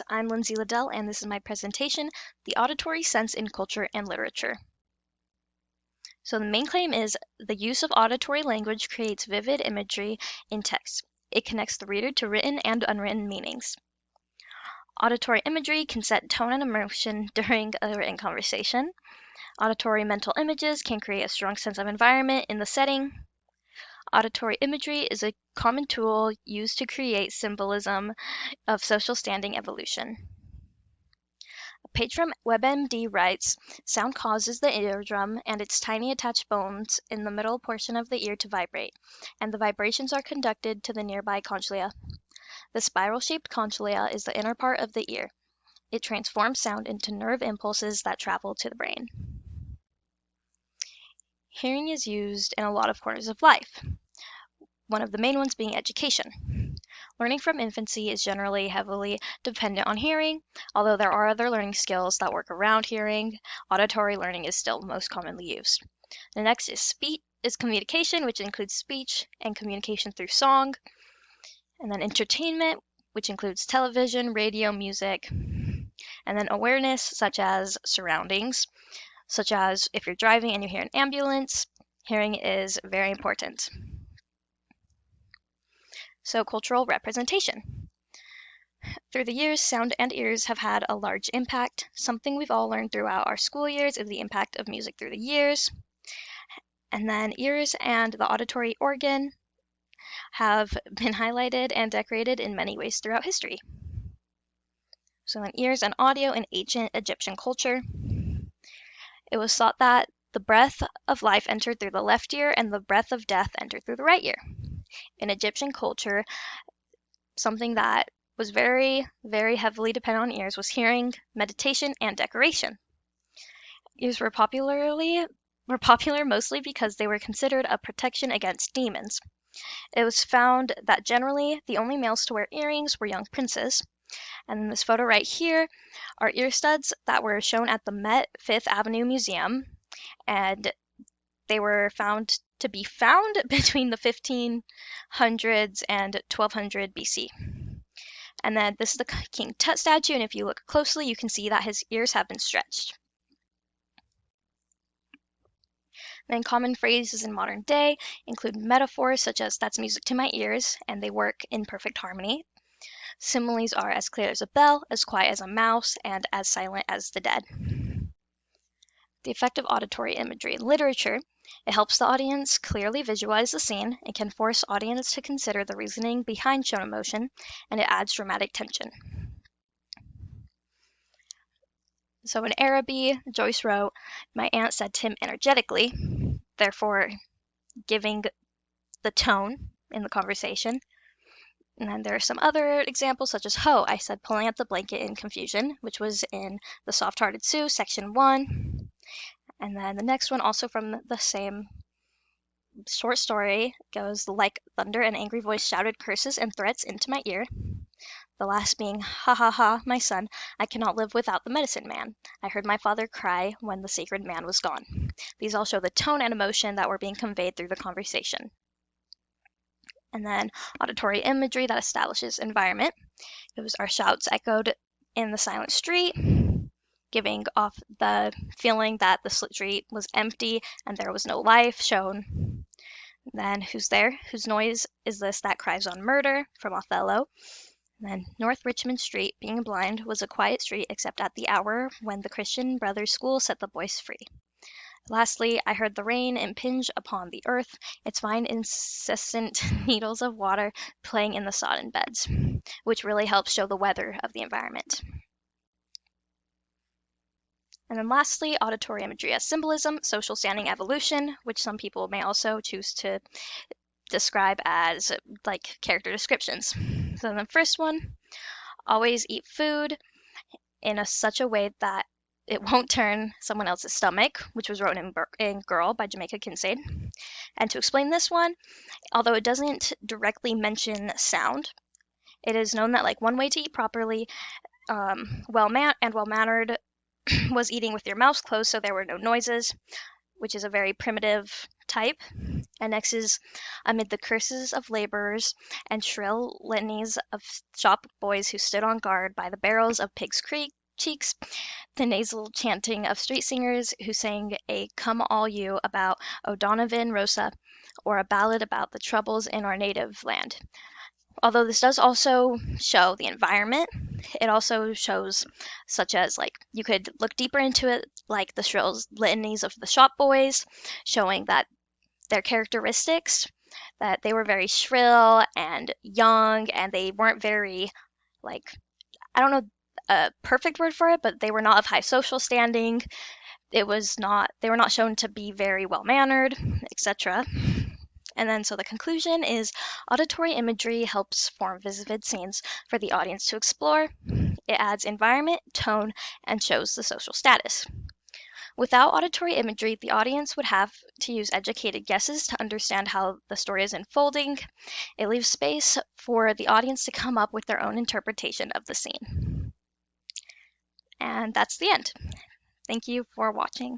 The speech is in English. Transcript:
I'm Lindsay Liddell, and this is my presentation, The Auditory Sense in Culture and Literature. So the main claim is the use of auditory language creates vivid imagery in text. It connects the reader to written and unwritten meanings. Auditory imagery can set tone and emotion during a written conversation. Auditory mental images can create a strong sense of environment in the setting. Auditory imagery is a common tool used to create symbolism of social standing evolution. A page from WebMD writes, sound causes the eardrum and its tiny attached bones in the middle portion of the ear to vibrate, and the vibrations are conducted to the nearby conchlia. The spiral-shaped conchlia is the inner part of the ear. It transforms sound into nerve impulses that travel to the brain. Hearing is used in a lot of corners of life, one of the main ones being education. Learning from infancy is generally heavily dependent on hearing, although there are other learning skills that work around hearing. Auditory learning is still most commonly used. The next is communication, which includes speech and communication through song. And then entertainment, which includes television, radio, music. And then awareness, such as surroundings, such as if you're driving and you hear an ambulance, hearing is very important. So cultural representation. Through the years, sound and ears have had a large impact. Something we've all learned throughout our school years is the impact of music through the years. And then ears and the auditory organ have been highlighted and decorated in many ways throughout history. So then ears and audio in ancient Egyptian culture. It was thought that the breath of life entered through the left ear and the breath of death entered through the right ear. In Egyptian culture, something that was very, very heavily dependent on ears was hearing, meditation, and decoration. Ears were popular mostly because they were considered a protection against demons. It was found that generally the only males to wear earrings were young princes. And in this photo right here are ear studs that were shown at the Met Fifth Avenue Museum, and they were found to be found between the 1500s and 1200 BC. And then this is the King Tut statue, and if you look closely, you can see that his ears have been stretched. Then common phrases in modern day include metaphors such as "that's music to my ears," and they work in perfect harmony. Similes are "as clear as a bell," "as quiet as a mouse," and "as silent as the dead." The effect of auditory imagery in literature. It helps the audience clearly visualize the scene. It can force audience to consider the reasoning behind shown emotion, and it adds dramatic tension. So in Araby, Joyce wrote, "My aunt said Tim energetically," therefore giving the tone in the conversation. And then there are some other examples, such as "Ho," I said, pulling at the blanket in confusion, which was in The Soft-Hearted Sue, section 1. And then the next one, also from the same short story, goes, "Like thunder, an angry voice shouted curses and threats into my ear." The last being, "Ha ha ha, my son, I cannot live without the medicine man. I heard my father cry when the sacred man was gone." These all show the tone and emotion that were being conveyed through the conversation. And then auditory imagery that establishes environment. It was our shouts echoed in the silent street, giving off the feeling that the street was empty and there was no life shown. Then "who's there? Whose noise is this that cries on murder?" from Othello. Then North Richmond Street, being blind, was a quiet street except at the hour when the Christian Brothers' School set the boys free. Lastly, "I heard the rain impinge upon the earth, its fine incessant needles of water playing in the sodden beds," which really helps show the weather of the environment. And then lastly, auditory imagery as symbolism, social standing evolution, which some people may also choose to describe as like character descriptions. So the first one, always eat food in such a way that it won't turn someone else's stomach, which was written in Girl by Jamaica Kincaid. And to explain this one, although it doesn't directly mention sound, it is known that like one way to eat properly, well-mannered, was eating with your mouth closed so there were no noises, which is a very primitive type. And next is amid the curses of laborers and shrill litanies of shop boys who stood on guard by the barrels of pigs' cheeks, the nasal chanting of street singers who sang a "Come All You" about O'Donovan Rossa, or a ballad about the troubles in our native land. Although this does also show the environment, it also shows, such as, like, you could look deeper into it, like the shrill litanies of the shop boys, showing that their characteristics, that they were very shrill and young, and they weren't very, like, I don't know a perfect word for it, but they were not of high social standing. They were not shown to be very well mannered, etc. And then, so the conclusion is auditory imagery helps form vivid scenes for the audience to explore. It adds environment, tone, and shows the social status. Without auditory imagery, the audience would have to use educated guesses to understand how the story is unfolding. It leaves space for the audience to come up with their own interpretation of the scene. And that's the end. Thank you for watching.